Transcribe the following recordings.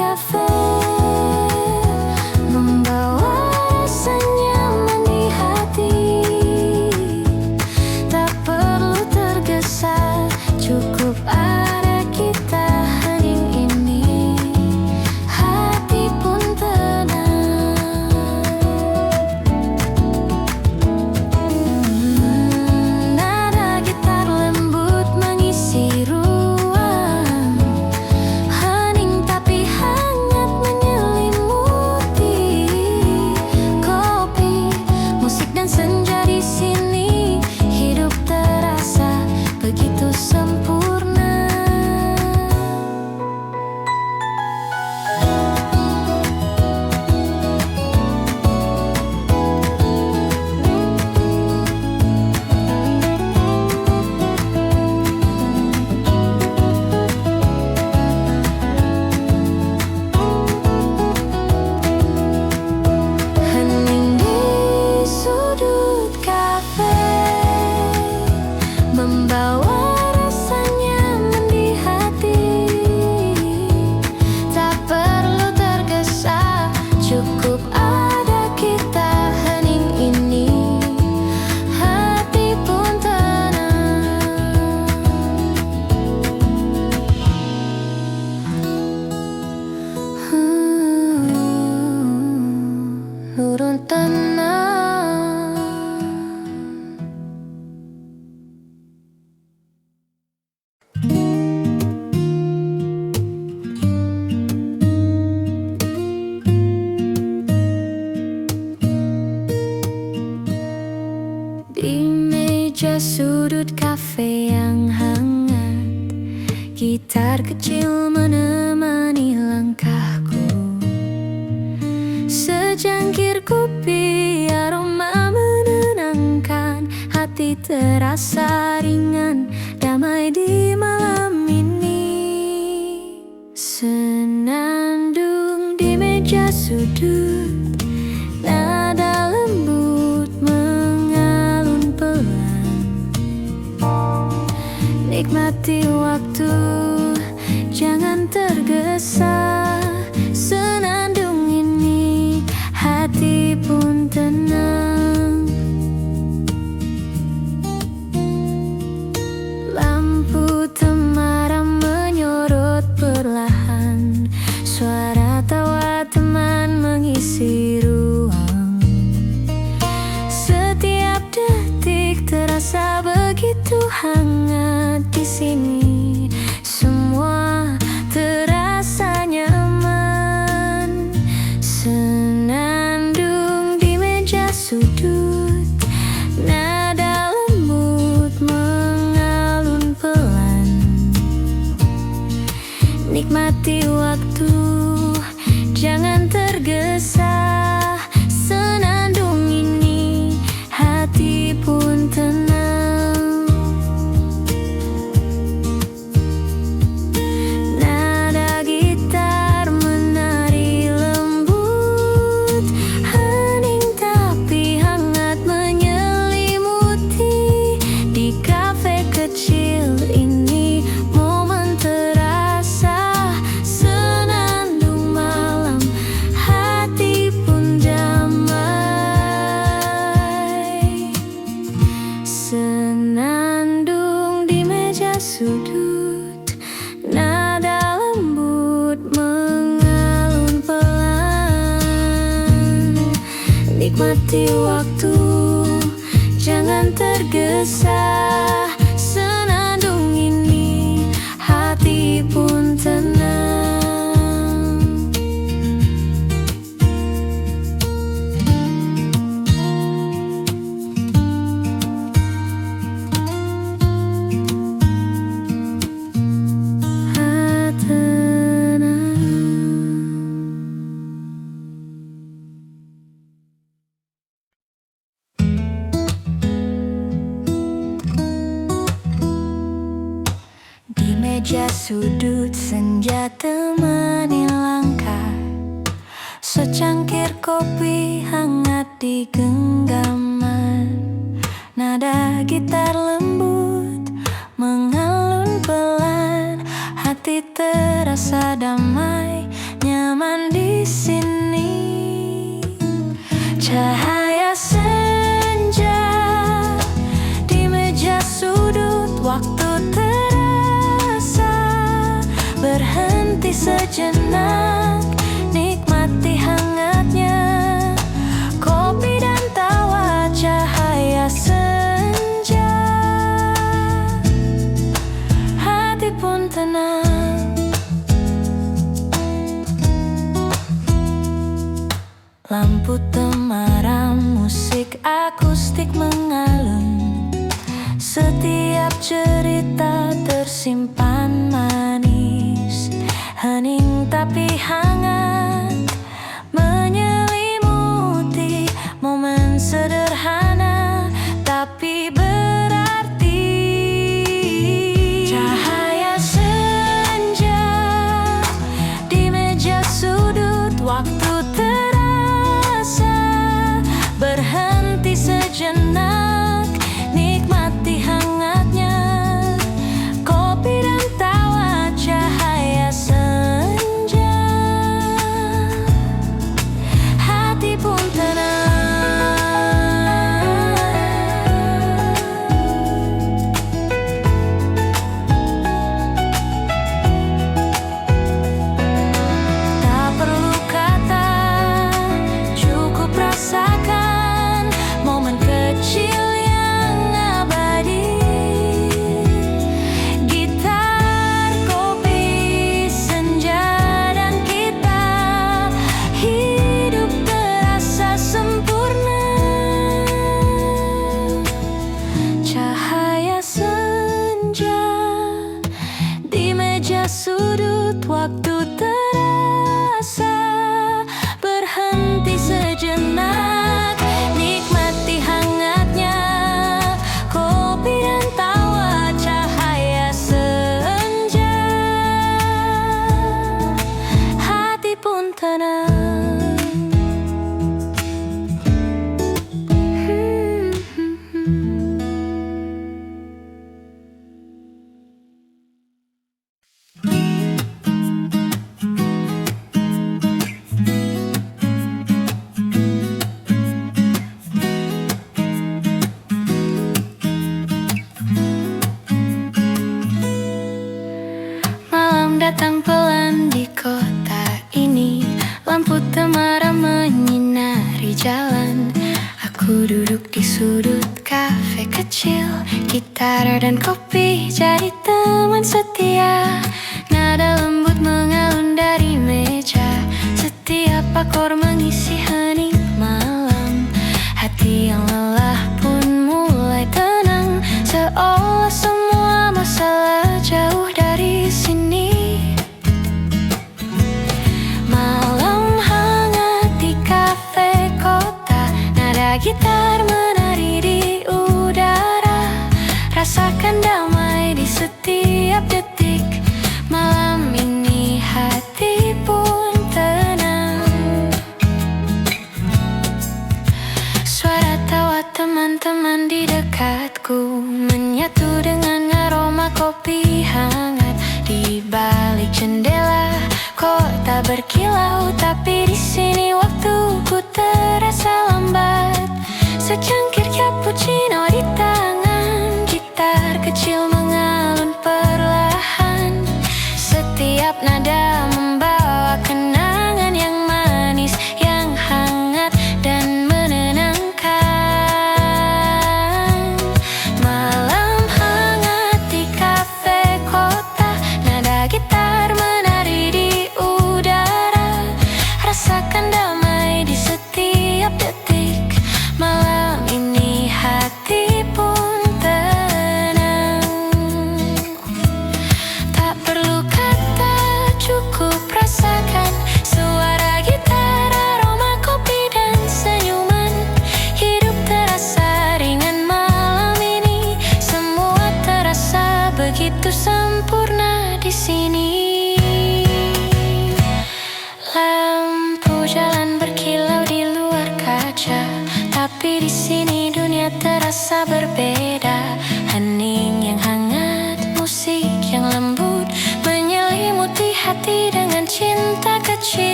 Cafe membawa rasa nyaman di hati. Tak perlu tergesa, cukup ada kita hening ini. Hati pun tenang. Nada gitar lembut mengisi ruang, hening tapi hangat menyelimuti. Kopi, musik dan senja di sini, hidup terasa begitu sempurna. Hening di sudut kafe membawa rasa nyaman di hati. Tak perlu tergesa, cukup ada kita hening ini. Hati pun tenang. Nurun tenang. Di meja sudut kafe yang hangat, gitar kecil menemani langkahku. Secangkir kopi, aroma menenangkan, hati terasa ringan, damai di malam ini. Senandung di meja sudut, nada lembut mengalun pelan. Nikmati waktu, jangan tergesa. Senandung ini, hati pun tenang. Lampu temaram menyorot perlahan, suara tawa teman mengisi ruang. Setiap detik terasa begitu hangat di sini. Semua terasa nyaman. Senandung di meja sudut, nada lembut mengalun pelan. Nikmati waktu, jangan tergesa. Senandung ini, hati pun tenang. Nada gitar menari lembut, hening tapi hangat menyelimuti. Di kafe kecil ini, momen terasa. Senandung malam, hati pun damai. Senandung di meja sudut, nada lembut mengalun pelan. Nikmati waktu, jangan tergesa. Senandung ini, hati pun tenang. Di meja sudut, senja temani langkah. Secangkir kopi hangat di genggaman. Nada gitar lembut mengalun pelan. Hati terasa damai, Cahaya senja di meja sudut, waktu terasa berhenti sejenak. Nikmati hangatnya kopi dan tawa. Cahaya senja, hati pun tenang. Lampu temaram, musik akustik mengalun. Setiap cerita tersimpan manis, hening tapi hangat, menyelimuti momen sederhana tapi berarti. Cahaya senja di meja sudut, waktu terasa berhenti sejenak. Nikmati hangatnya kopi dan tawa. Cahaya senja, hati pun tenang. Tak perlu kata, cukup rasakan momen kecil yang abadi. Gitar, kopi, senja, dan kita, hidup terasa sempurna. Cahaya senja di meja sudut, waktu terasa berhenti sejenak. Nikmati hangatnya kopi dan tawa. Cahaya senja, hati pun tenang. Malam datang pelan di kota ini, lampu temaram menyinari jalan. Aku duduk di sudut kafe kecil, gitar dan kopi jadi teman setia. Nada lembut mengalun dari meja, setiap akor mengisi hening malam. Hati yang lelah pun mulai tenang, seolah semua masalah jauh dari sini. Malam hangat di kafe kota, nada gitar menari di udara. Rasakan damai di setiap detik. Malam ini hati pun tenang. Suara tawa teman-teman di dekatku menyatu dengan aroma kopi hangat. Di balik jendela kota berkilau, tapi di sini waktuku terasa lambat. Secangkir cappuccino di tangan, gitar kecil mengalun perlahan. Setiap nada membawa kenangan yang manis, yang hangat dan menenangkan. Malam hangat di kafe kota, nada gitar menari di udara.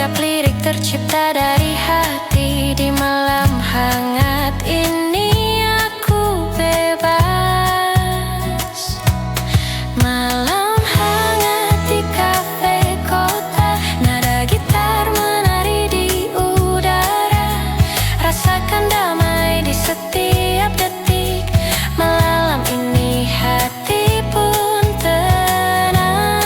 Setiap lirik tercipta dari hati. Di malam hangat ini aku bebas. Malam hangat di kafe kota, nada gitar menari di udara. Rasakan damai di setiap detik. Malam ini hati pun tenang.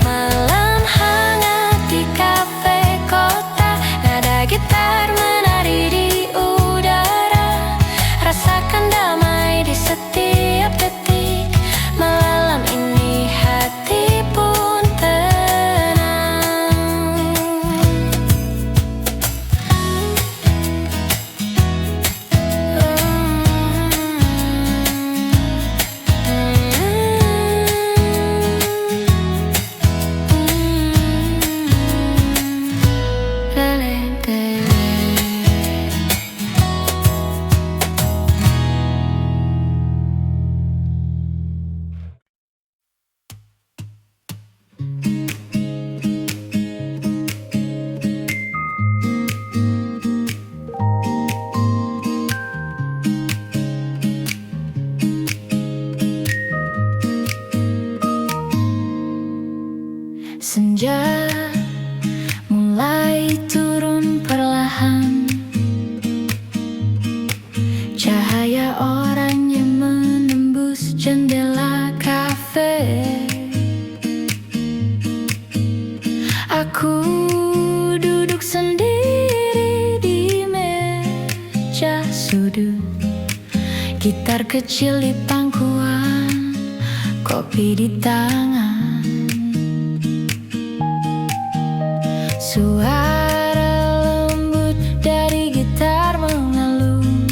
Malam hangat di kafe kota, nada gitar menari di udara. Rasakan damai di setiap detik. Malam ini hati pun tenang. Senja mulai turun perlahan. Cahaya oranye menembus jendela kafe. Aku duduk sendiri di meja sudut. Gitar kecil di pangkuan, kopi di tangan. Suara lembut dari gitar mengalun,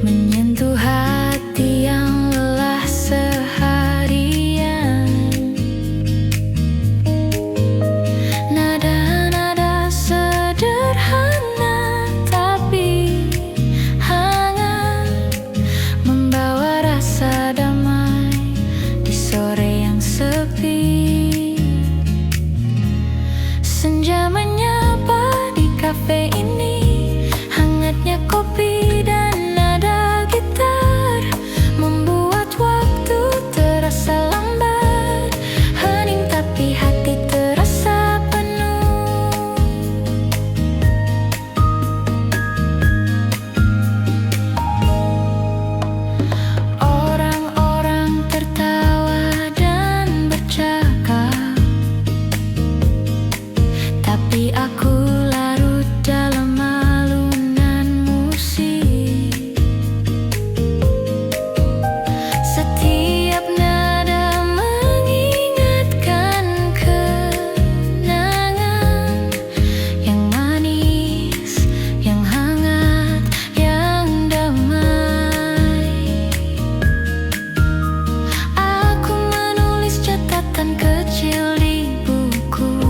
menyentuh hati yang lelah seharian. Nada-nada sederhana tapi hangat, membawa rasa damai di sore yang sepi. Senja menyapa di kafe ini, hangatnya kopi dan nada gitar membuat waktu terasa lambat, hening tapi hati terasa penuh. Orang-orang tertawa dan bercakap, tapi aku larut dalam alunan musik. Setiap nada mengingatkan kenangan yang manis, yang hangat, yang damai. Aku menulis catatan kecil di buku.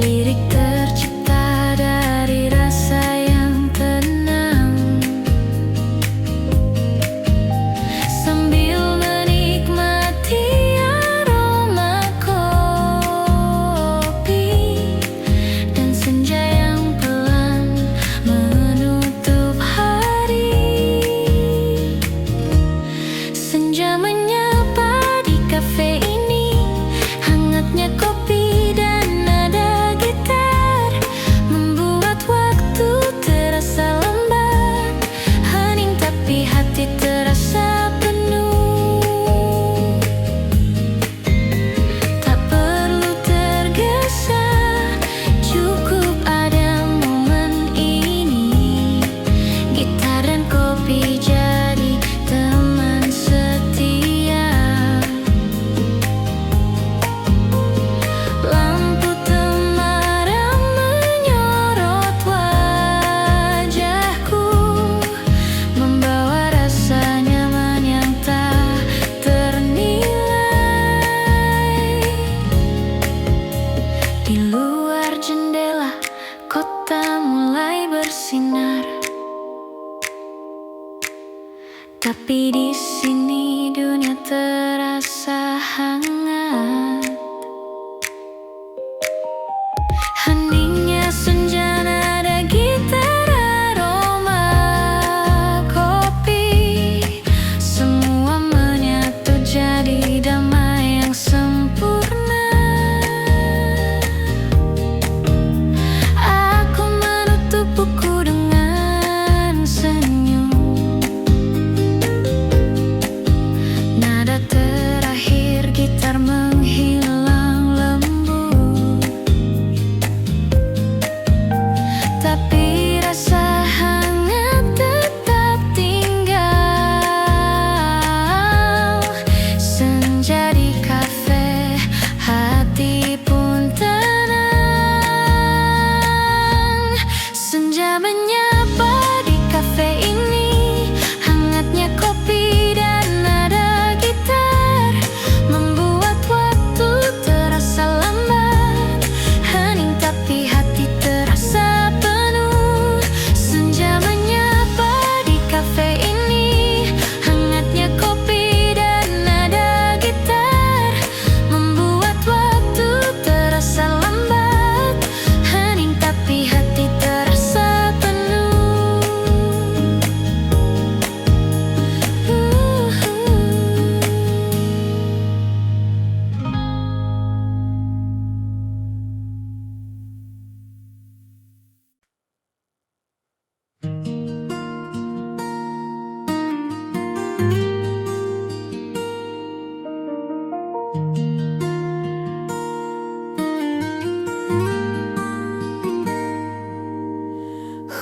Lirik tercipta dari rasa yang tenang, sambil menikmati aroma kopi dan senja yang pelan menutup hari. Senja menyapa di kafe ini, hangatnya kopi dan nada gitar membuat waktu terasa lambat, hening tapi hati terasa penuh. Tak perlu tergesa, cukup ada momen ini. Gitar dan kopi jadi teman setia. Lampu temaram menyorot wajahku, membawa rasa nyaman yang tak ternilai. Di luar jendela, kota mulai bersinar, tapi di sini dunia terasa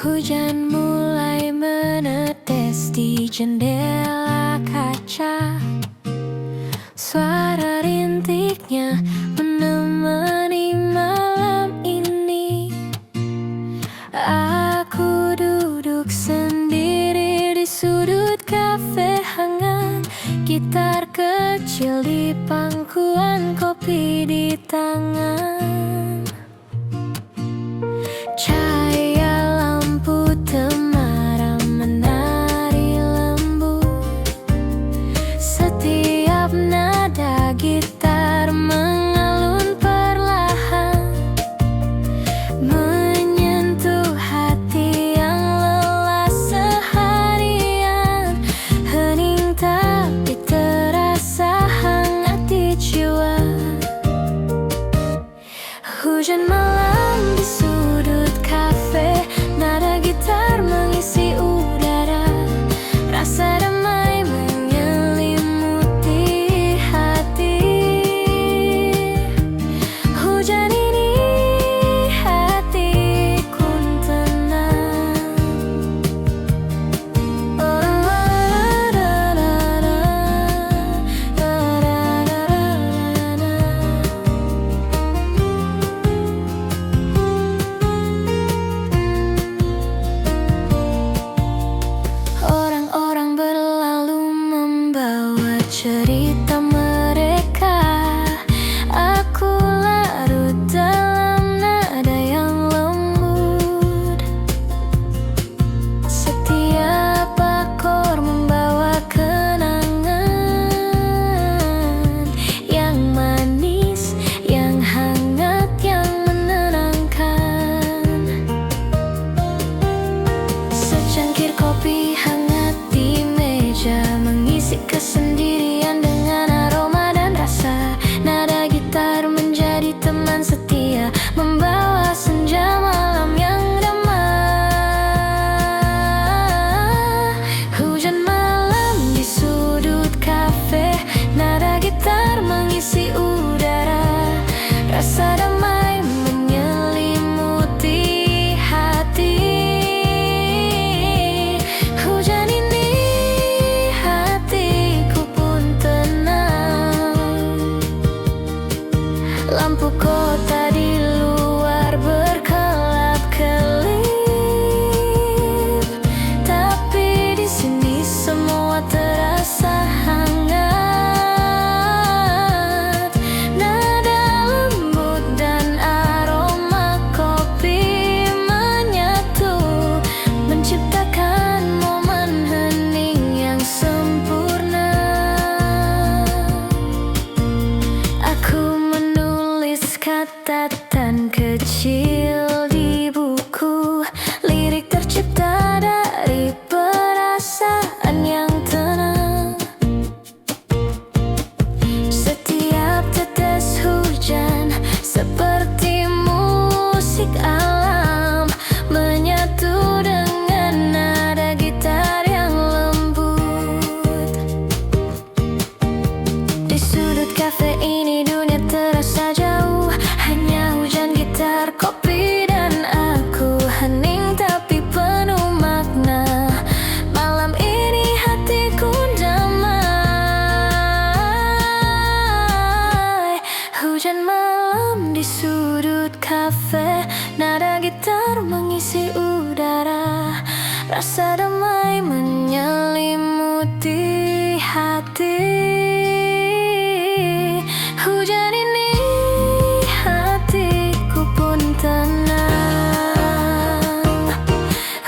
Hujan mulai menetes di jendela kaca. Suara rintiknya menemani malam ini. Aku duduk sendiri di sudut kafe hangat, gitar kecil di pangkuan, kopi di tangan. Cahaya lampu temaram menari lembut. Setiap nada gitar mengalun perlahan, menyentuh hati yang lelah seharian. Hening tapi terasa hangat di jiwa. Hujan malam di sudut kafe, nada gitar mengisi udara. Rasa damai menyelimuti hati. Hujan ini hatiku tenang. Orang-orang berlalu membawa cerita mereka. Aku larut dalam nada yang lembut. Setiap akor membawa kenangan yang manis, yang hangat, yang menenangkan. Secangkir kopi hangat di meja mengisi kesendirian dengan aroma dan rasa. Nada gitar menjadi teman setia, membawa senja malam yang damai. Hujan malam di sudut kafe, nada gitar mengisi udara. Rasa damai menyelimuti hati. Hujan ini hatiku pun tenang. Lampu kota di luar berkelap-kelip, tapi di sini semua terasa hangat. Nada lembut dan aroma kopi menyatu, menciptakan momen hening yang sempurna. Aku menulis catatan kecil di buku, lirik tercipta dari perasaan yang tenang. Setiap tetes hujan seperti musik alam, menyatu dengan nada gitar yang lembut. Di sudut kafe ini dunia terasa jauh, hanya hujan, gitar, kopi, dan aku. Hening tapi penuh makna. Malam ini hatiku damai. Hujan malam di sudut kafe, nada gitar mengisi udara. Rasa damai menyelimuti hati. Hujan ini hatiku pun tenang.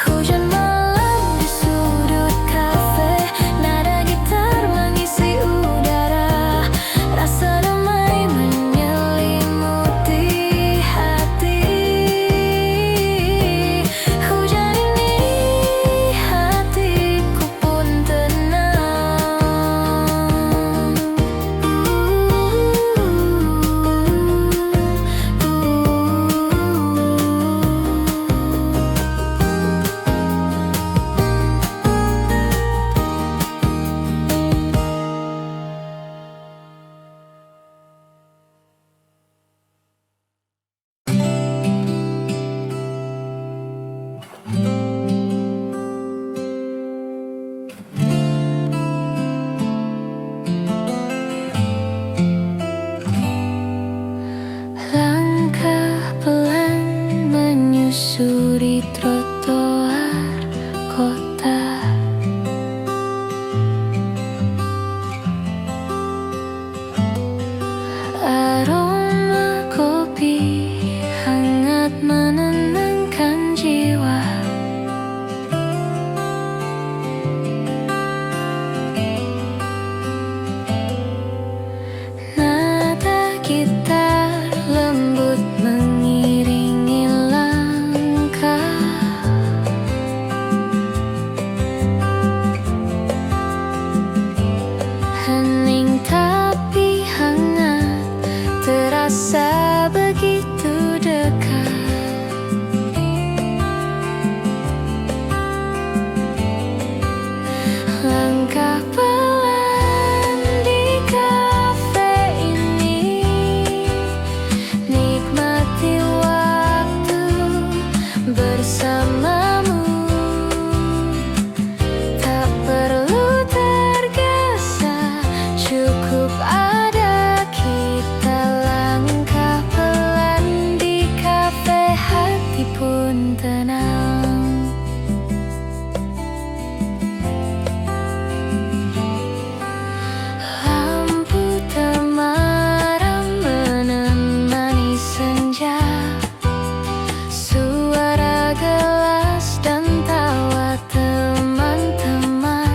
Hujan malam di sudut kafe, nada gitar mengisi udara. Rasa damai menyelimuti hati. Hujan ini hatiku pun menyusuri trotoar kota. Aroma kopi hangat menenangkan jiwa. Nada gitar lembut mengiringi langkah. Hening tapi hangat, terasa begitu dekat. Langkah pelan di kafe ini, nikmati waktu bersamamu. Tak perlu tergesa, cukup ada kita. Langkah pelan di kafe, hati pun tenang. Lampu temaram menemani senja, suara gelas dan tawa teman-teman.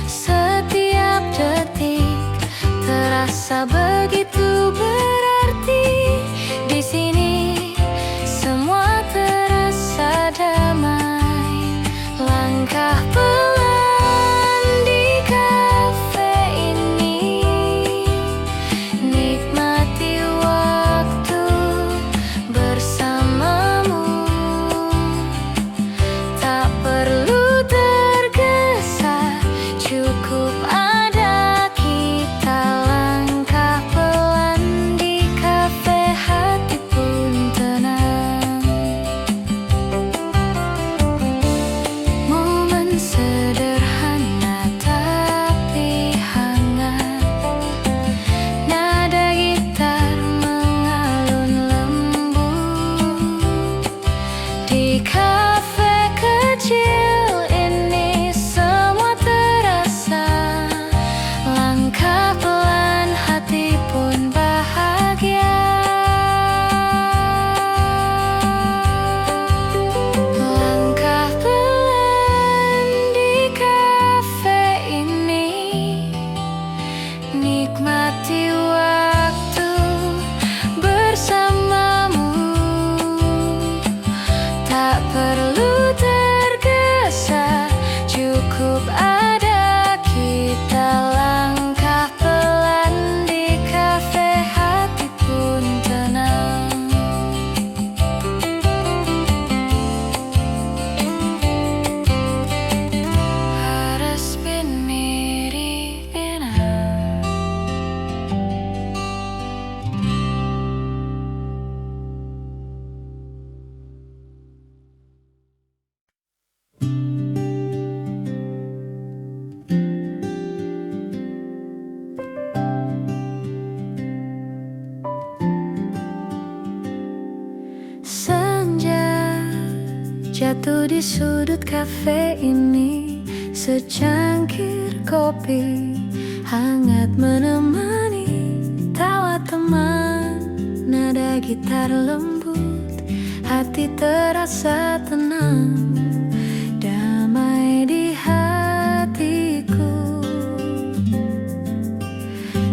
Setiap detik terasa begitu berarti. Di sini semua terasa damai. Langkah pelan di kafe ini, nikmati waktu bersamamu. Tak perlu tergesa, cukup ada kita. Langkah pelan di kafe, hati pun tenang. Momen sederhana tapi hangat, nada gitar mengalun lembut. Di kafe kecil ini semua terasa. Langkah pelan, hati pun bahagia. Langkah pelan di kafe ini, nikmati waktu bersamamu. Tak perlu tergesa, cukup ada kita. Langkah pelan di kafe, hati pun tenang. Harus mirip enak. Senja jatuh di sudut kafe ini, secangkir kopi hangat menemani tawa teman. Nada gitar lembut, hati terasa tenang. Damai di hatiku.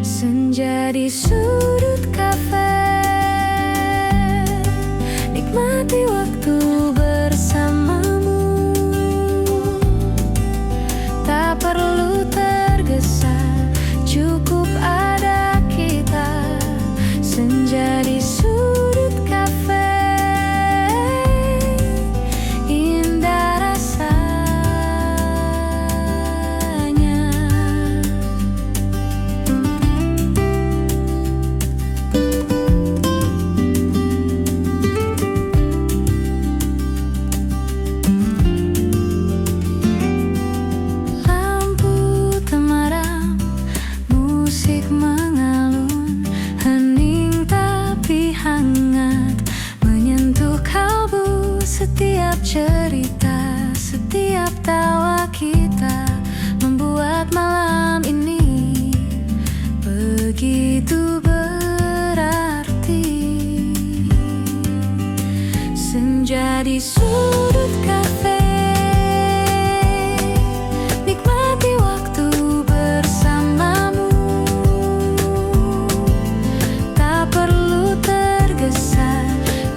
Senja di sudut kafe, nikmati waktu bersamamu. Tak perlu tergesa, cukup ada kita. Senja di sudut kafe, indah rasanya. cerita. Setiap tawa kita membuat malam ini begitu berarti. Senja di sudut kafe, nikmati waktu bersamamu. Tak perlu tergesa,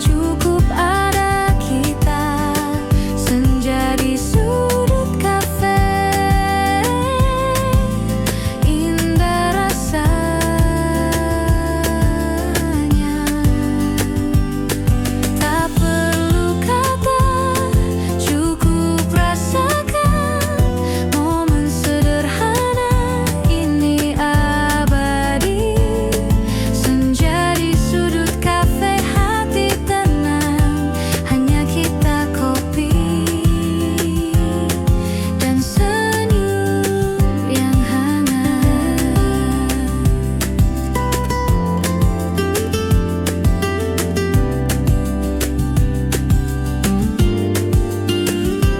cukup ada kita. Senja di sudut kafe, indah rasanya. Tak perlu kata, cukup rasakan. Momen sederhana ini abadi. Senja di sudut kafe, hati tenang, hanya kita, kopi dan senyum yang hangat.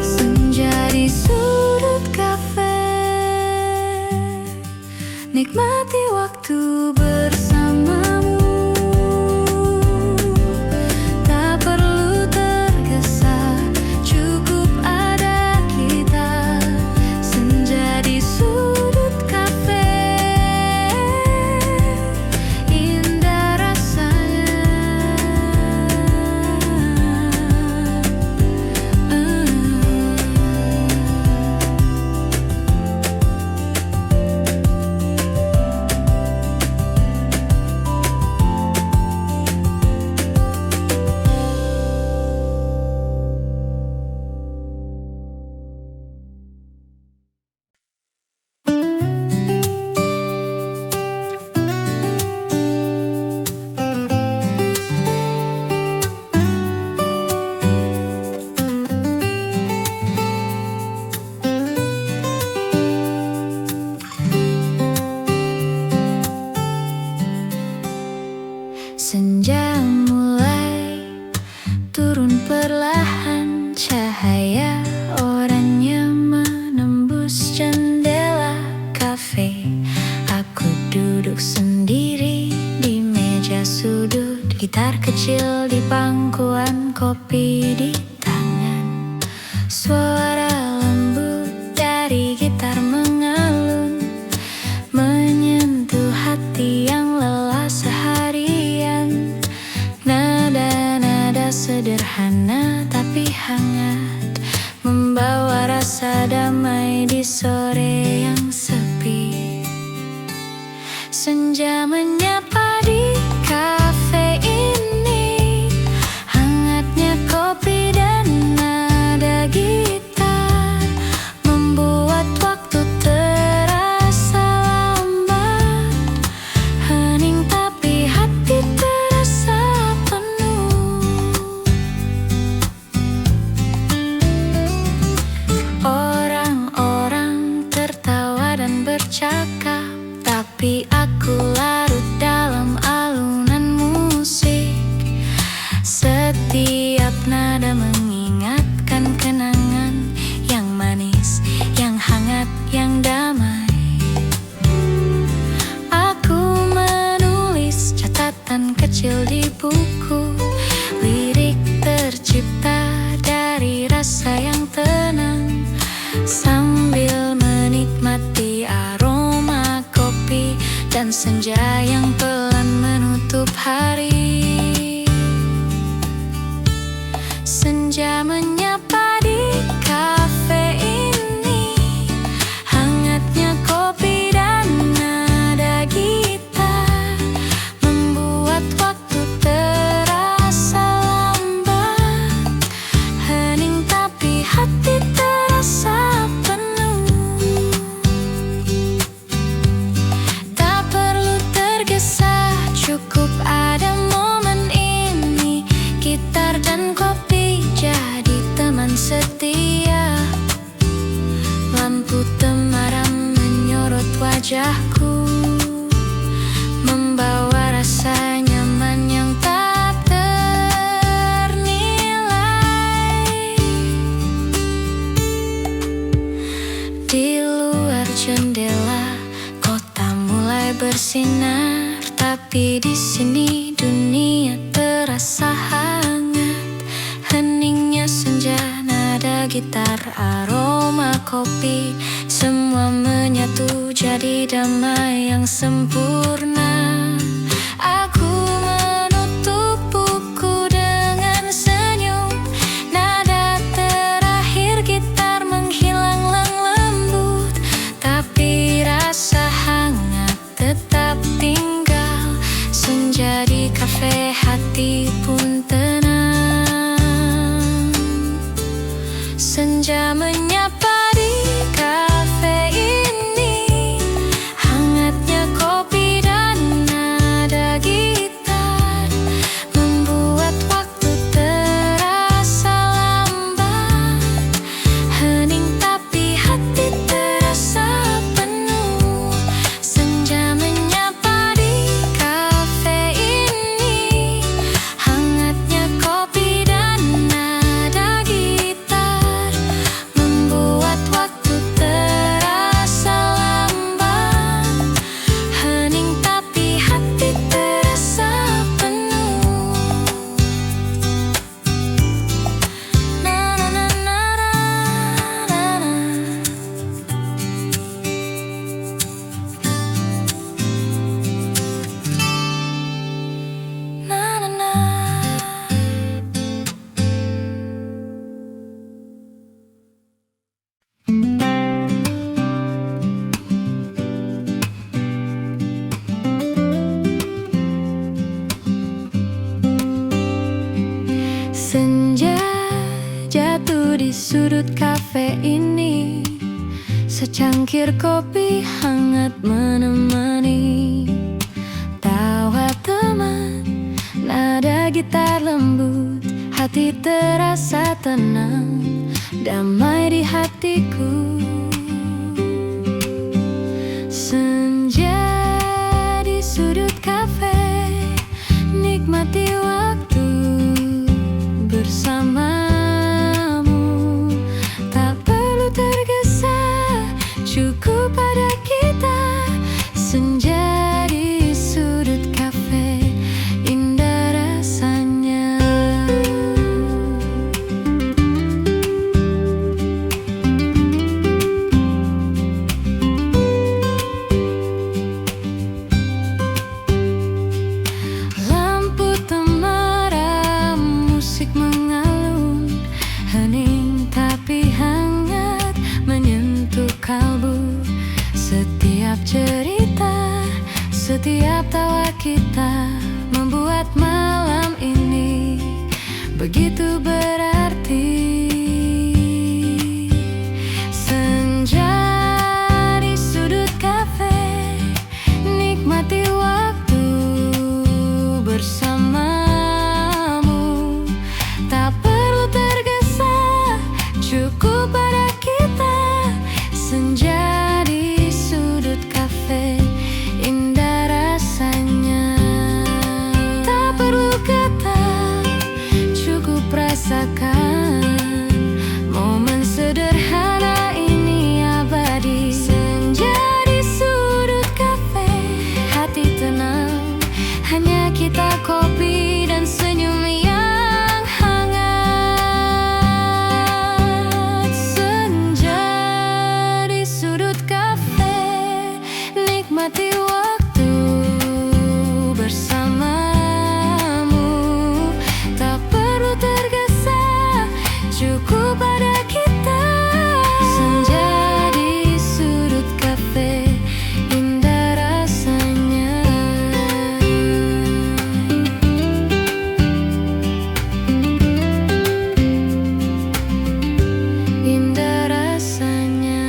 Senja di sudut kafe, nikmati waktu bersamamu. Tak perlu tergesa, cukup ada kita. Senja di sudut kafe, indah rasanya. Senja mulai turun perlahan, cahaya oranye menembus jendela kafe. Aku duduk sendiri di meja sudut, gitar kecil di pangkuan, kopi di tangan. Suara lembut dari gitar mengalun, menyentuh hati yang lelah seharian. Nada-nada sederhana tapi hangat, membawa rasa damai di sore yang sepi. Senja menyapa di kafe ini, hangatnya kopi dan nada gitar membuat waktu terasa lambat. Hening tapi hati terasa penuh. Orang-orang tertawa dan bercakap, tapi aku larut dalam alunan musik. Setiap nada mengingatkan kenangan yang manis, yang hangat, yang damai. Aku menulis catatan kecil di buku, lirik tercipta dari rasa yang tenang, sambil menikmati aroma kopi dan senja yang pelan menutup hari. Senja menyapa di kafe ini, hangatnya kopi dan nada gitar membuat waktu terasa lambat. Hening tapi hati terasa penuh. Tak perlu tergesa, cukup ada momen ini. Gitar dan kopi jadi teman setia. Lampu temaram menyorot wajahku, membawa rasa nyaman yang tak ternilai. Tapi di sini dunia terasa hangat. Heningnya senja, nada gitar, aroma kopi, semua menyatu jadi damai yang sempurna. Aku menutup buku dengan senyum. Nada terakhir gitar menghilang lembut, tapi rasa hangat tetap tinggal. Senja di kafe, hati pun tenang. Senja menyapa di kafe ini, hangatnya kopi dan nada gitar membuat waktu terasa lambat. Hening tapi hati terasa penuh. Senja menyapa di kafe ini, hangatnya kopi dan nada gitar membuat waktu terasa lambat. Hening tapi hati terasa penuh. Na na na na na na. Na na na. Senja jatuh di sudut kafe ini, secangkir kopi hangat menemani. Tawa teman, nada gitar lembut, hati terasa tenang, damai di hatiku. Senja di sudut kafe, nikmati waktu bersamamu. Tak perlu tergesa, cukup pada kita. Senja di sudut kafe, indah rasanya. Lampu temaram, musik mengalun, hening tapi hangat menyentuh kalbu. Setiap cerita, setiap tawa kita membuat malam ini begitu berarti. Senja di sudut kafe, nikmati waktu bersamamu. Tak perlu tergesa, cukup pada kita. Senja di sudut kafe, indah rasanya. Tak perlu kata, cukup rasakan. Momen sederhana ini abadi. Senja di sudut kafe, hati tenang, hanya kita, kopi dan senyum yang hangat. Senja di sudut kafe, nikmati waktu bersamamu. Tak perlu tergesa, cukup pada kita. Senja di sudut kafe, indah rasanya. Indah rasanya.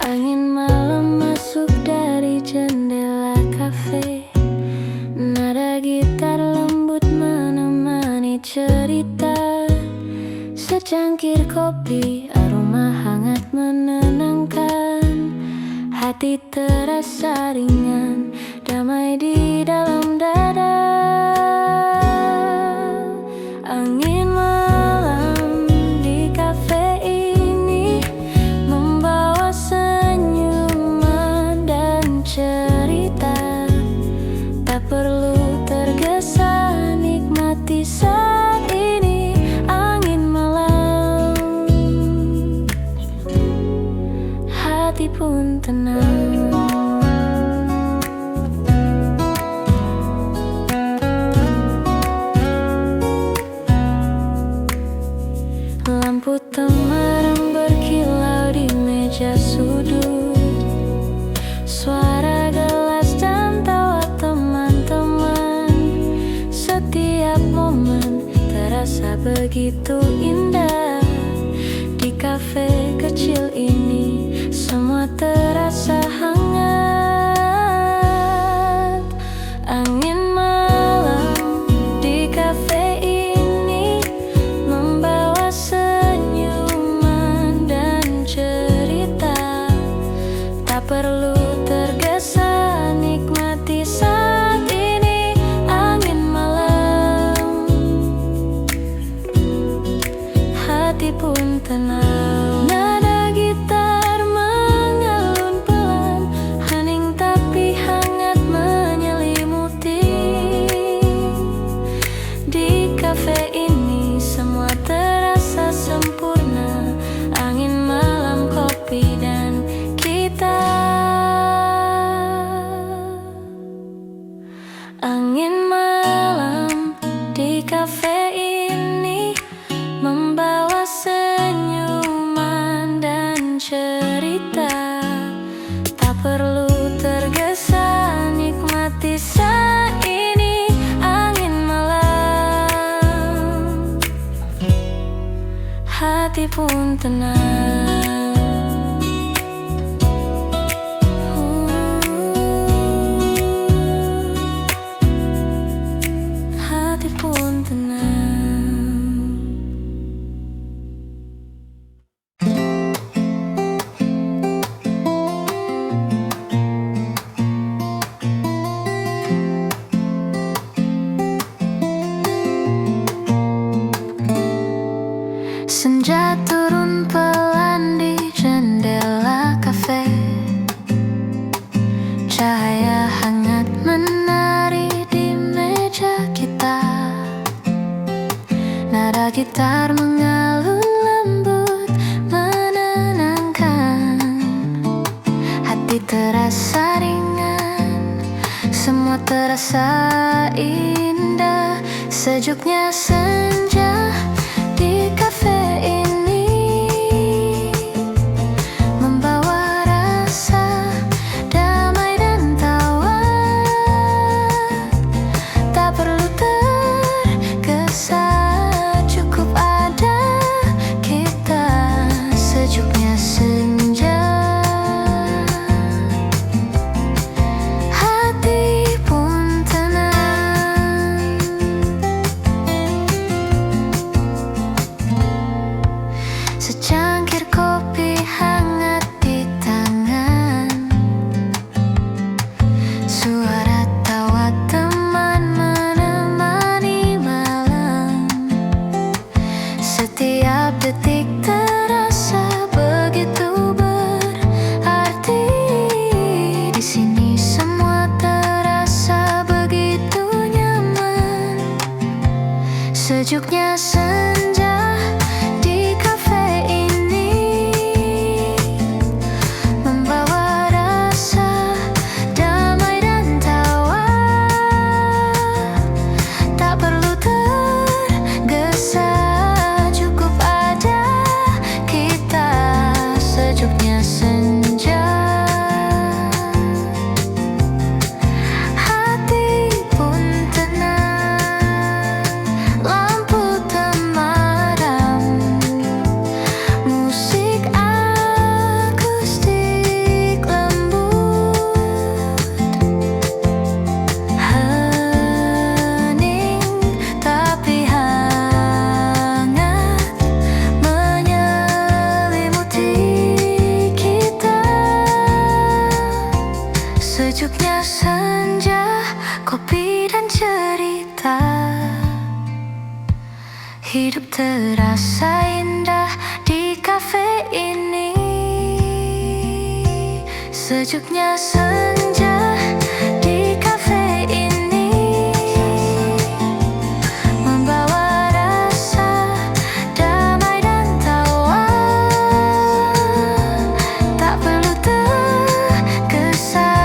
Angin malam masuk dari jendela kafe, nada gitar lembut menemani cerita. Secangkir kopi, aroma hangat menenangkan. Hati terasa ringan dan damai di dalam dada. Angin malam di kafe ini membawa senyuman dan cerita. Tak perlu tergesa, nikmati saat ini. Angin malam, hati pun tenang. Lampu temaram berkilau di meja sudut. Suara gelas dan tawa teman-teman. Setiap momen terasa begitu indah. Di kafe kecil ini semua terasa hangat. Angin malam di kafe ini membawa senyuman dan cerita. Tak perlu tergesa, nikmati saat ini. Angin malam, hati pun tenang. Nada gitar mengalun pelan, hening tapi hangat menyelimuti. Di kafe ini semua terasa sempurna. Angin malam, kopi dan kita. Angin malam di kafe ini membawa senyuman dan cerita. Tak perlu tergesa, nikmati saat ini. Angin malam, hati pun tenang. Hati pun tenang. Senja turun pelan di jendela kafe. Cahaya hangat menari di meja kita. Nada gitar mengalun lembut menenangkan. Hati terasa ringan, semua terasa indah. Sejuknya senja di kafe ini membawa rasa damai dan tawa. Tak perlu tergesa, cukup ada kita. Sejuknya senja, hati pun tenang. Secangkir kopi hangat di tangan. Suara tawa teman menemani malam. Setiap detik terasa begitu berarti. Di sini semua terasa begitu nyaman. Sejuknya senja di kafe ini membawa rasa damai dan tawa. Tak perlu tergesa, cukup ada kita. Sejuknya senja, hati pun tenang. Lampu temaram Hidup terasa indah di kafe ini. Sejuknya senja di kafe ini membawa rasa damai dan tawa. Tak perlu tergesa,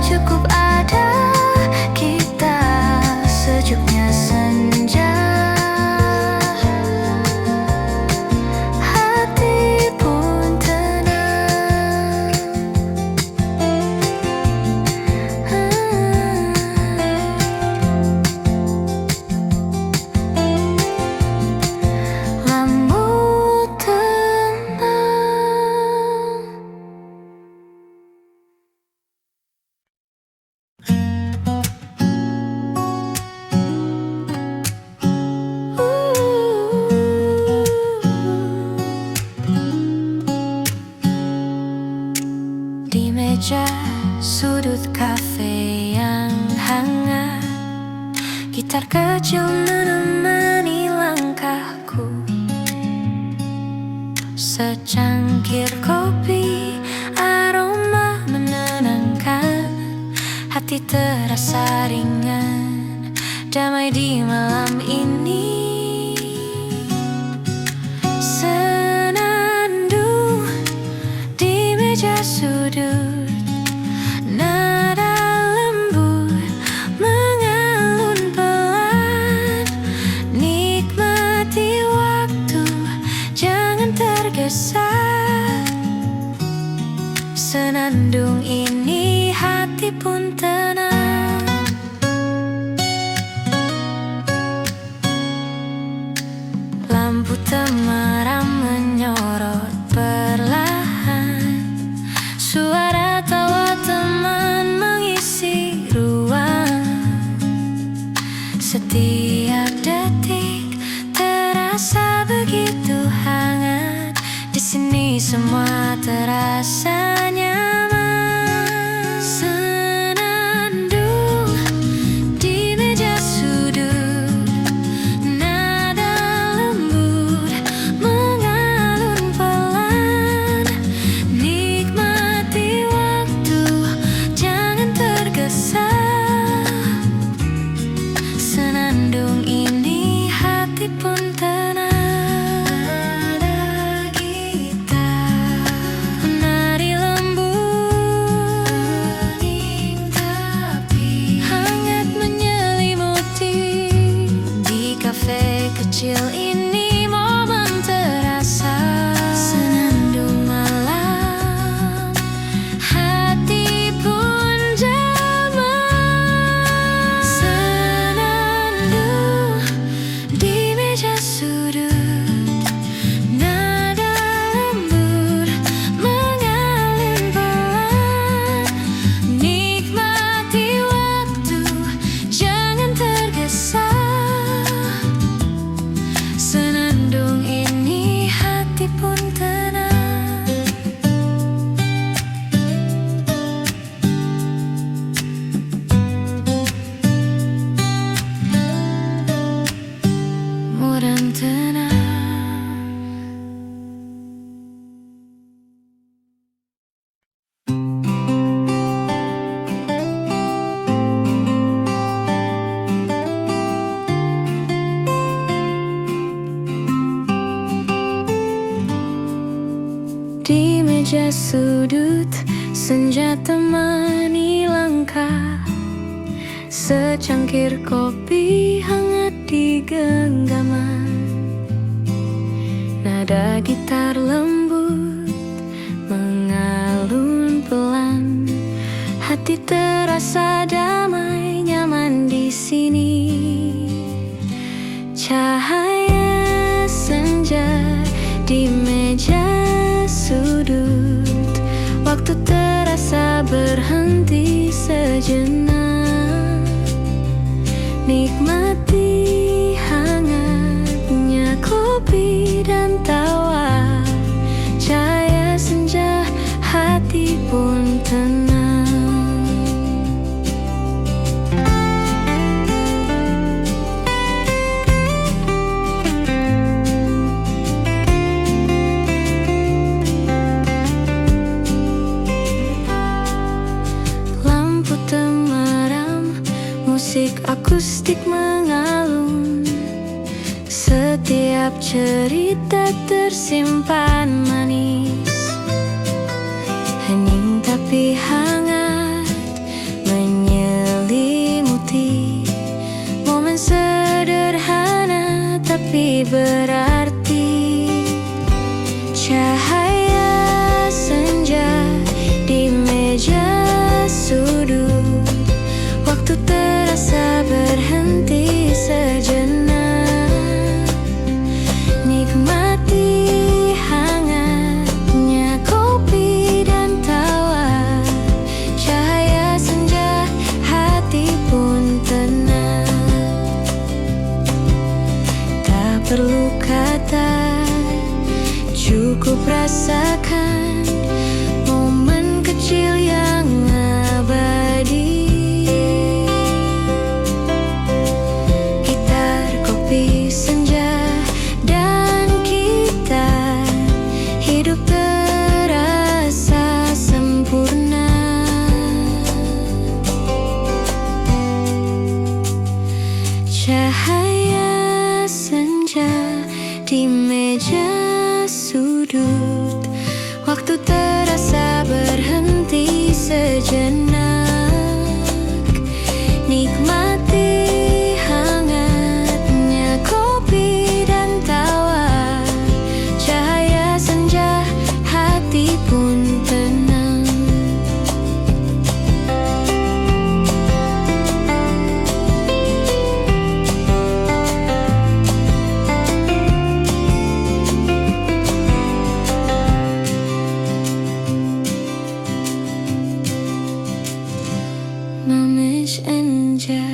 cukup ada kita. Sejuknya senja, hati pun tenang. Lampu tenang. Di meja sudut kafe yang hangat, gitar kecil menemani langkahku. Secangkir kopi, aroma menenangkan. Hati terasa ringan, damai di malam ini. Senandung di meja sudut, nada lembut mengalun pelan. Nikmati waktu, jangan tergesa. Senandung ini hati pun tenang. Lampu temaram menyorot perlahan. Suara tawa teman mengisi ruang. Setiap detik terasa begitu hangat. Di sini semua terasa nyaman. Senandung di meja sudut, nada lembut mengalun pelan. Nikmati waktu, jangan tergesa. Senandung ini hati pun tenang. Ada gitar menari lembut, tapi hangat menyelimuti. Di kafe kecil ini momen terasa. Senandung malam, hati pun damai. Senandung di meja sudut, nada lembut mengalun pelan. Nikmati waktu, jangan tergesa. Senandung ini hati pun tenang. Mudah tenang. Di meja sudut, senja temani langkah. Secangkir kopi hangat di genggaman. Nada gitar lembut mengalun pelan. Hati terasa damai, nyaman di sini. Cahaya senja di meja sudut, waktu terasa berhenti sejenak. Nikmati hangatnya kopi dan tawa. Cahaya senja, hati pun tenang. Setiap cerita tersimpan manis, hening tapi hangat menyelimuti. Momen sederhana tapi berarti. Cahaya senja di meja sudut, waktu terasa berhenti sejenak. Nikmati hangatnya kopi dan tawa. Cahaya senja, hati pun tenang. Tak perlu kata, cukup rasakan momen kecil yang abadi. Gitar, kopi, senja, dan kita, hidup terasa sempurna. Cahaya senja di meja sudut, waktu terasa berhenti sejenak. Nikmati hangatnya kopi dan tawa. Cahaya senja, hati pun tenang. Mames Enja.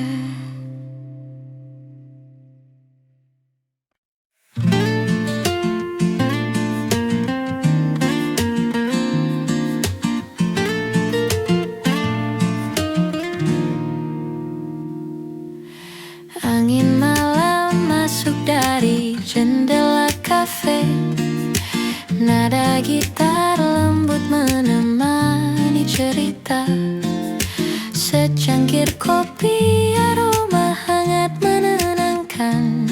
Angin malam masuk dari jendela kafe. Nada gitar lembut menemani cerita. Secangkir kopi, aroma hangat menenangkan.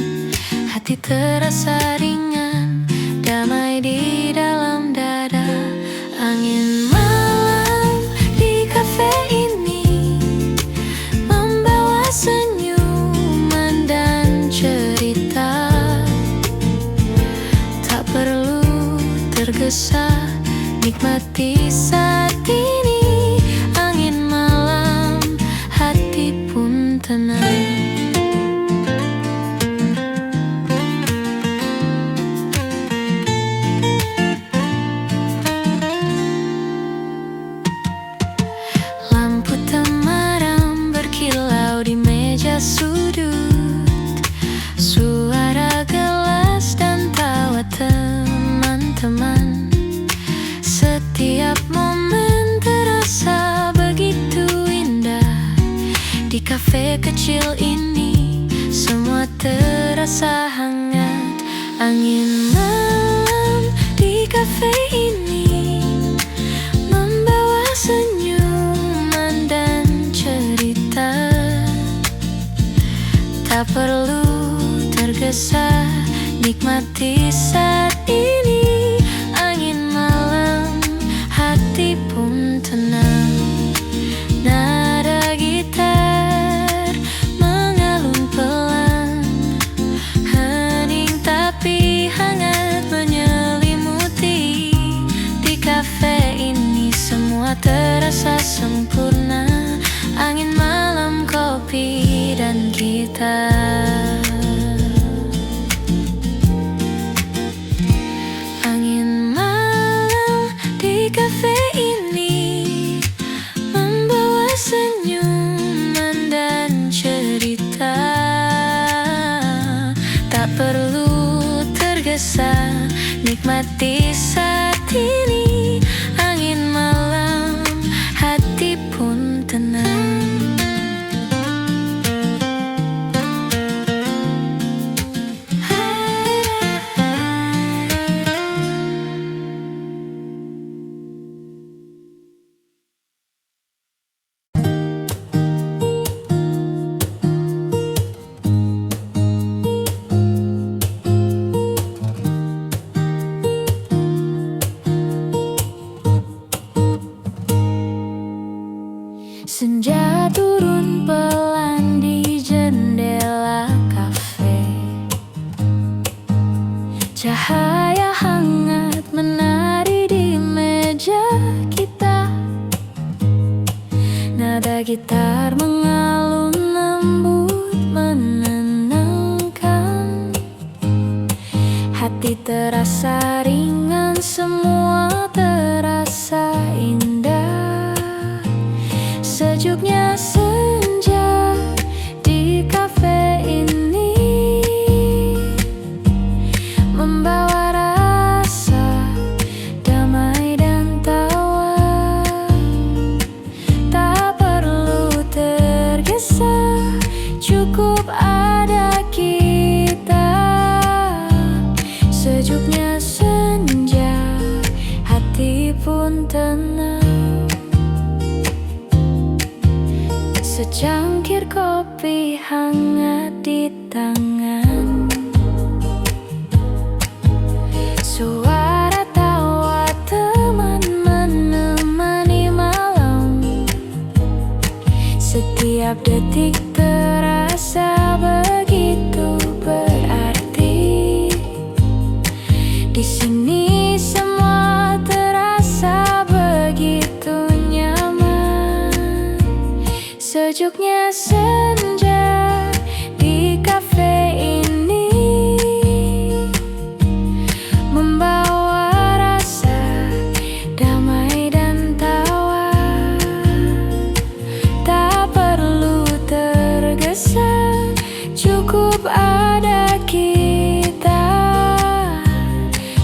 Hati terasa ringan, damai di dalam dada. Angin malam di kafe ini membawa senyuman dan cerita. Tak perlu tergesa, nikmati saat ini. Angin malam, hati pun tenang. Lampu temaram berkilau di meja sudut. Suara gelas dan tawa teman-teman. Setiap momen terasa begitu indah. Di kafe kecil ini semua terasa hangat. Angin malam di kafe ini membawa senyuman dan cerita. Tak perlu tergesa, nikmati saat ini. Angin malam, hati pun tenang. Nada gitar mengalun pelan, hening tapi hangat menyelimuti. Di kafe ini semua terasa sempurna. Angin malam, kopi, dan kita. Angin malam di kafe ini membawa senyuman dan cerita. Tak perlu tergesa, nikmati saat ini. Angin malam, hati pun tenang. Cahaya hangat menari di meja kita. Nada gitar mengalun lembut menenangkan. Hati terasa ringan, semua terasa indah. Sejuknya senja di kafe ini membawa rasa damai dan tawa. Tak perlu tergesa, cukup ada kita. Sejuknya senja, hati pun tenang. Secangkir kopi hangat di tangan. Suara tawa teman menemani malam. Setiap detik terasa begitu berarti. Di sini semua terasa begitu nyaman. Sejuknya senja di kafe ini membawa rasa damai dan tawa. Tak perlu tergesa, cukup ada kita.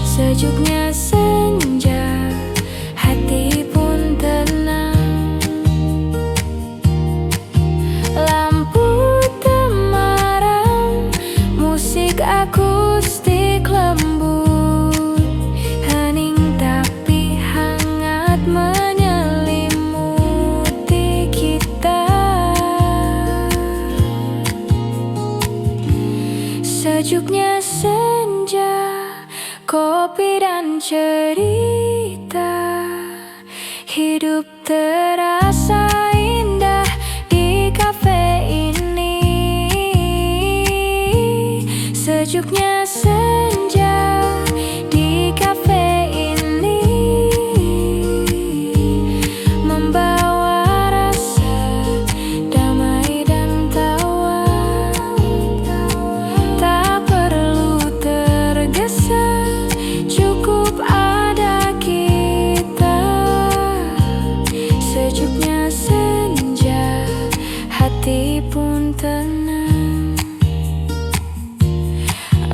Sejuknya senja, hati pun tenang. Lampu temaram, musik akustik lembut, hening tapi hangat menyelimuti kita. Sejuknya senja, kopi dan cerita. Hidup terasa indah di kafe ini. Sejuknya senja di kafe ini membawa rasa damai dan tawa. Tak perlu tergesa, cukup ada kita. Sejuknya senja, hati pun tenang.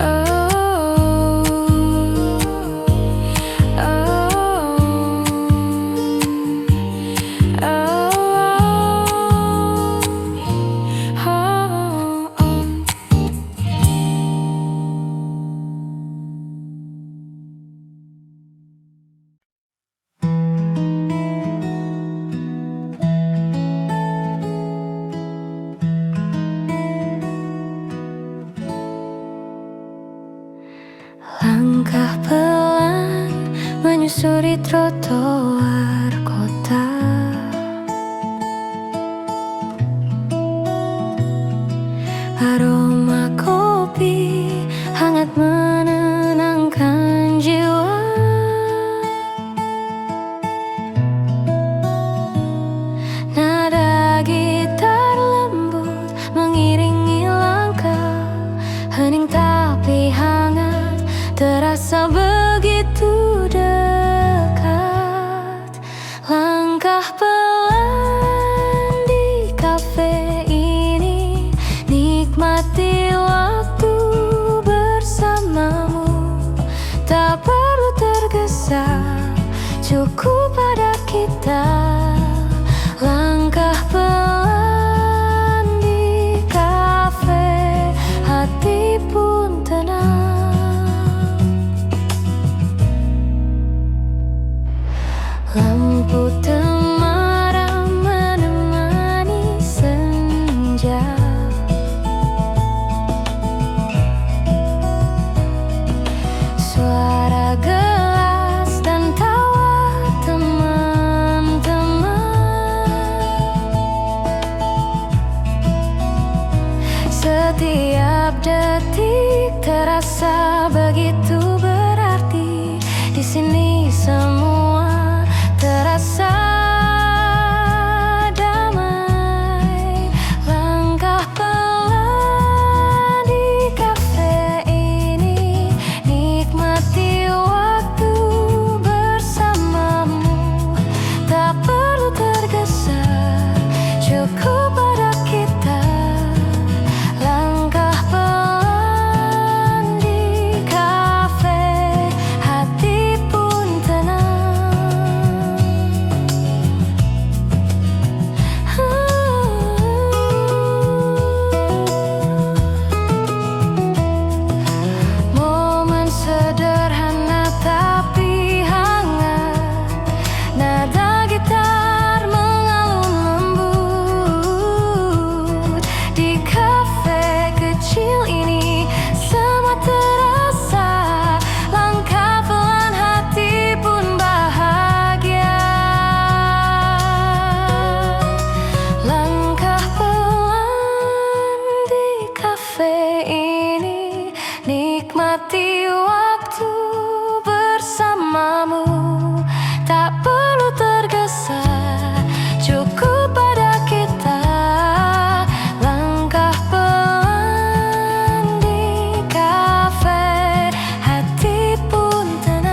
Oh, langkah pelan menyusuri trotoar kota. Aroma kopi hangat menenangkan jiwa. Nada gitar lembut mengiringi langkah, hening tapi hangat, terasa begitu dekat. Langkah pelan di kafe ini, nikmati waktu bersamamu. Tak perlu tergesa, cukup ada kita. Langkah pelan di kafe, hati pun tenang. Lampu temaram menemani senja. Suara gelas dan tawa teman-teman. Setiap detik terasa begitu sini semua terasa damai. Langkah pelan di kafe ini, nikmati waktu bersamamu. Tak perlu tergesa, cukup pada kita. Langkah pelan di kafe, hati pun tenang. Momen sederhana tapi hangat, nada gitar mengalun lembut. Di kafe kecil ini semua terasa. Langkah pelan, hati pun bahagia. Langkah pelan di kafe ini, nikmati waktu bersamamu. Tak perlu tergesa, cukup pada kita. Langkah pelan di kafe, hati pun tenang.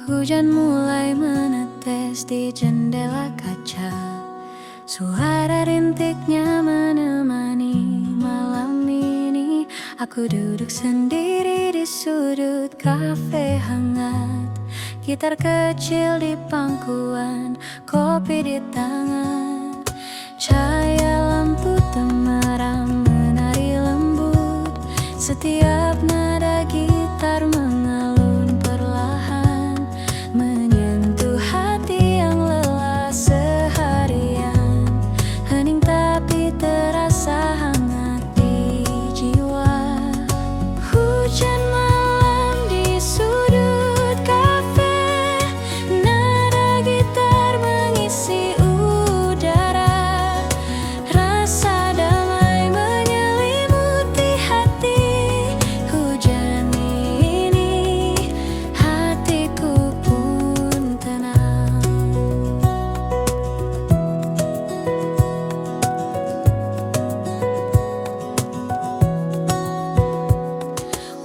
Hujan mulai menetes di jendela kaca. Suara rintiknya menemani malam ini. Aku duduk sendiri di sudut kafe hangat. Gitar kecil di pangkuan, kopi di tangan. Cahaya lampu temaram menari lembut. Setiap nada gitar mengalun perlahan, menyentuh hati yang lelah seharian. Hening tapi terasa hangat di jiwa. Hujan malam di sudut kafe, nada gitar mengisi udara. Rasa damai menyelimuti hati. Hujan ini, hatiku pun tenang.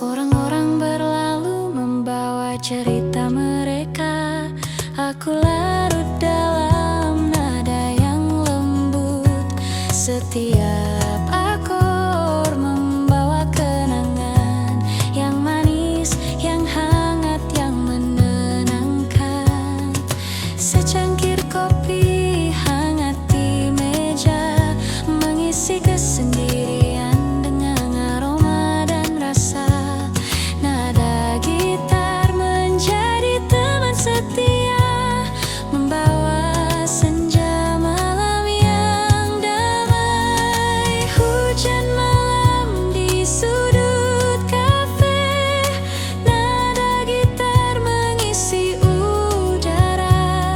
Orang-orang berlalu membawa cerita mereka. Aku larut dalam nada yang lembut. Setiap akor membawa kenangan yang manis, yang hangat, yang menenangkan. Secangkir kopi hangat di meja, mengisi kesendirian dengan aroma dan rasa. Nada gitar menjadi teman setia, membawa senja malam yang damai. Hujan malam di sudut kafe, nada gitar mengisi udara.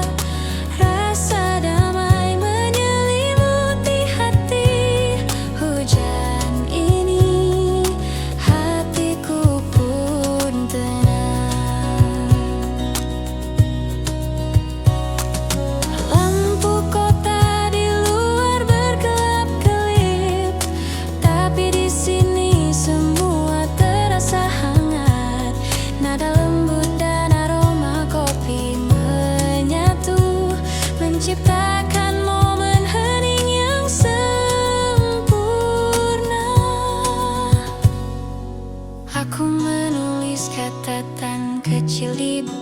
Rasa damai menyelimuti hati. Hujan ini, hatiku pun tenang. Lampu kota di luar berkelap-kelip, tapi di sini semua terasa hangat. Nada lembut dan aroma kopi menyatu, menciptakan momen hening yang sempurna. Aku menulis catatan kecil di buku.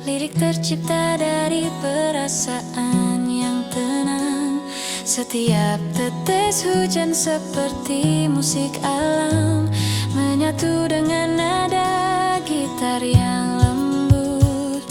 Lirik tercipta dari perasaan yang tenang. Setiap tetes hujan seperti musik alam, menyatu dengan nada gitar yang lembut.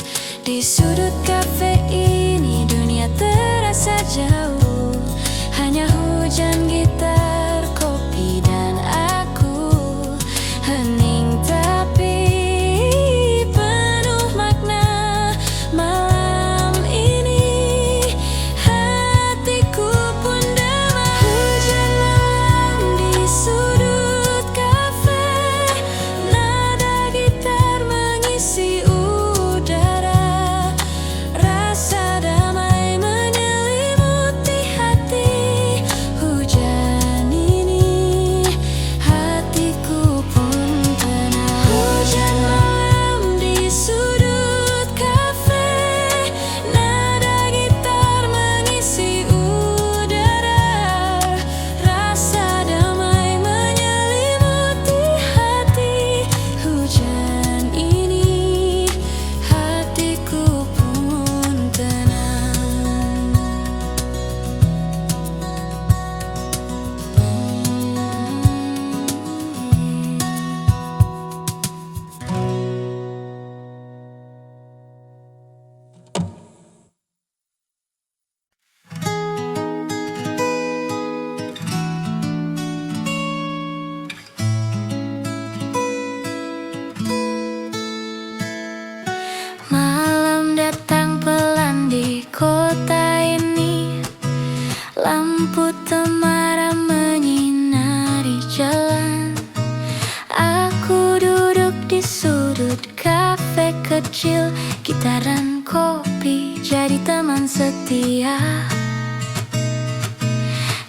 sudut kafe kecil, gitaran kopi jadi teman setia.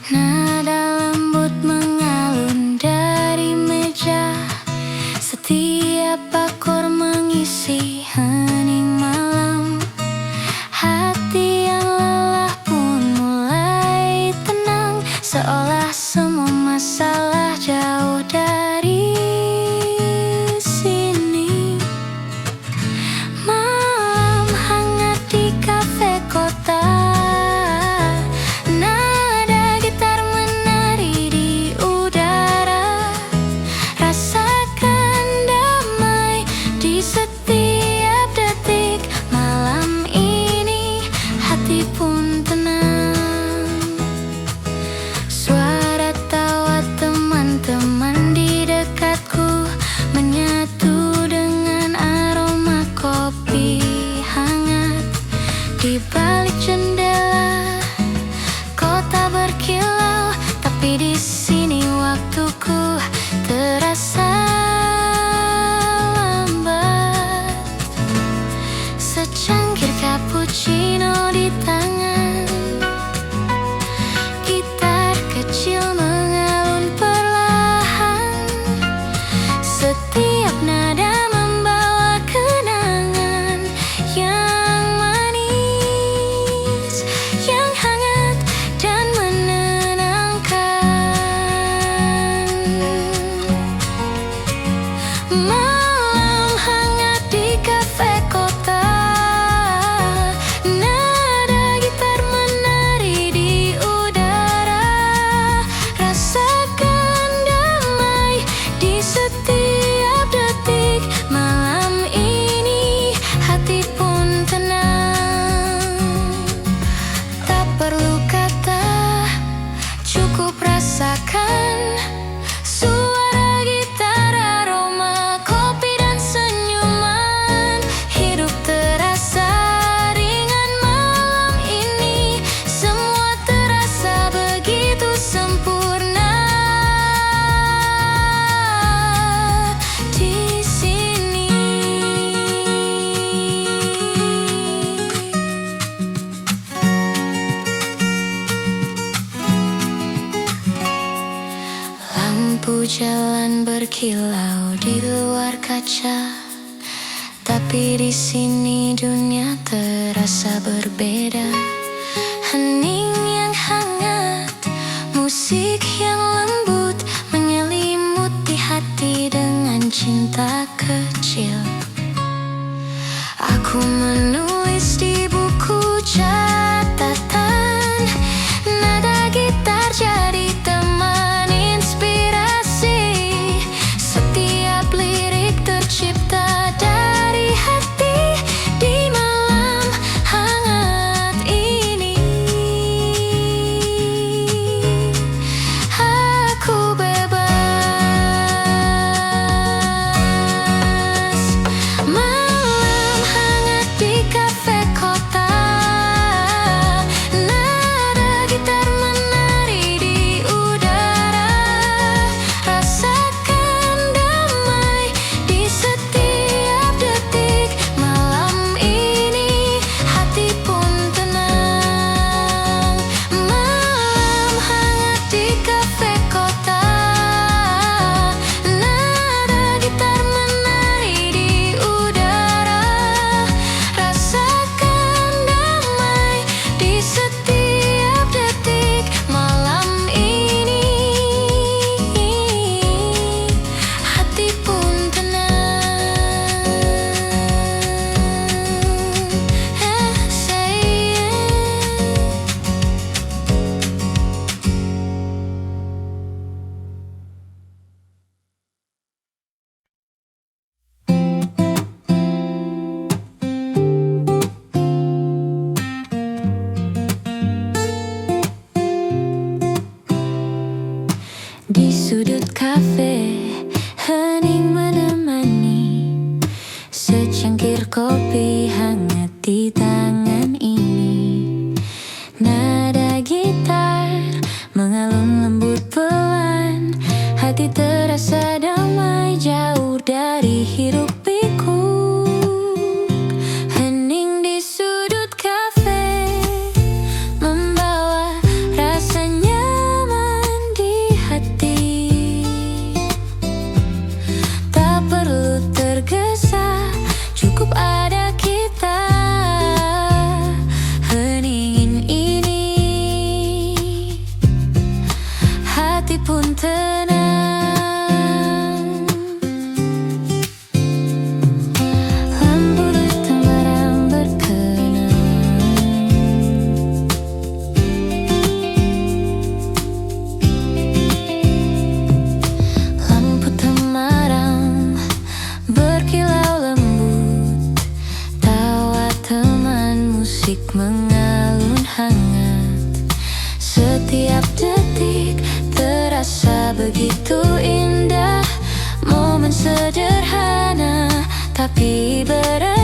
Nada lembut mengalun dari meja, setiap akor mengisi hening malam. Hati yang lelah pun mulai tenang, seolah semua masalah jauh dari sini. Malam hangat di kafe kota, nada gitar menari di udara. Rasakan damai di setiap detik. Malam ini hati pun tenang. Suara tawa teman-teman di dekatku menyatu dengan aroma kopi hangat. Di balik jendela kota berkilau, tapi di sini waktuku terasa lambat. Secangkir cappuccino di tangan, gitar kecil mengalun perlahan. Setiap nada membawa kenangan yang manis, yang hangat dan menenangkan. Malam hangat di kafe kota, nada gitar menari di udara. Rasakan damai di setiap detik. Malam ini hati pun tenang. Tak perlu kata, cukup rasakan suara gitar, aroma kopi dan senyuman. Hidup terasa ringan malam ini, semua terasa begitu sempurna di sini. Lampu jalan berkilau di luar kaca, tapi di sini dunia terasa berbeda. Hening yang hangat, musik yang lembut menyelimuti hati dengan cinta kecil. Aku menulis di buku catatan, nada gitar jadi teman inspirasi. Setiap lirik tercipta dari hati di malam hangat ini. Aku bebas. Malam hangat di kafe kota, nada gitar menari di udara. Rasakan damai di setiap detik. Malam ini hati pun tenang. Malam hangat di kafe kota, nada gitar menari di udara. Rasakan damai di setiap detik. Malam ini hati pun tenang. Say di sudut kafe, hening menemani. Secangkir kopi hangat di tangan ini. Nada gitar mengalun lembut pelan. Hati terasa damai jauh dari hiruk pikuk. mengalun hangat. Setiap detik terasa begitu indah. Momen sederhana tapi berarti.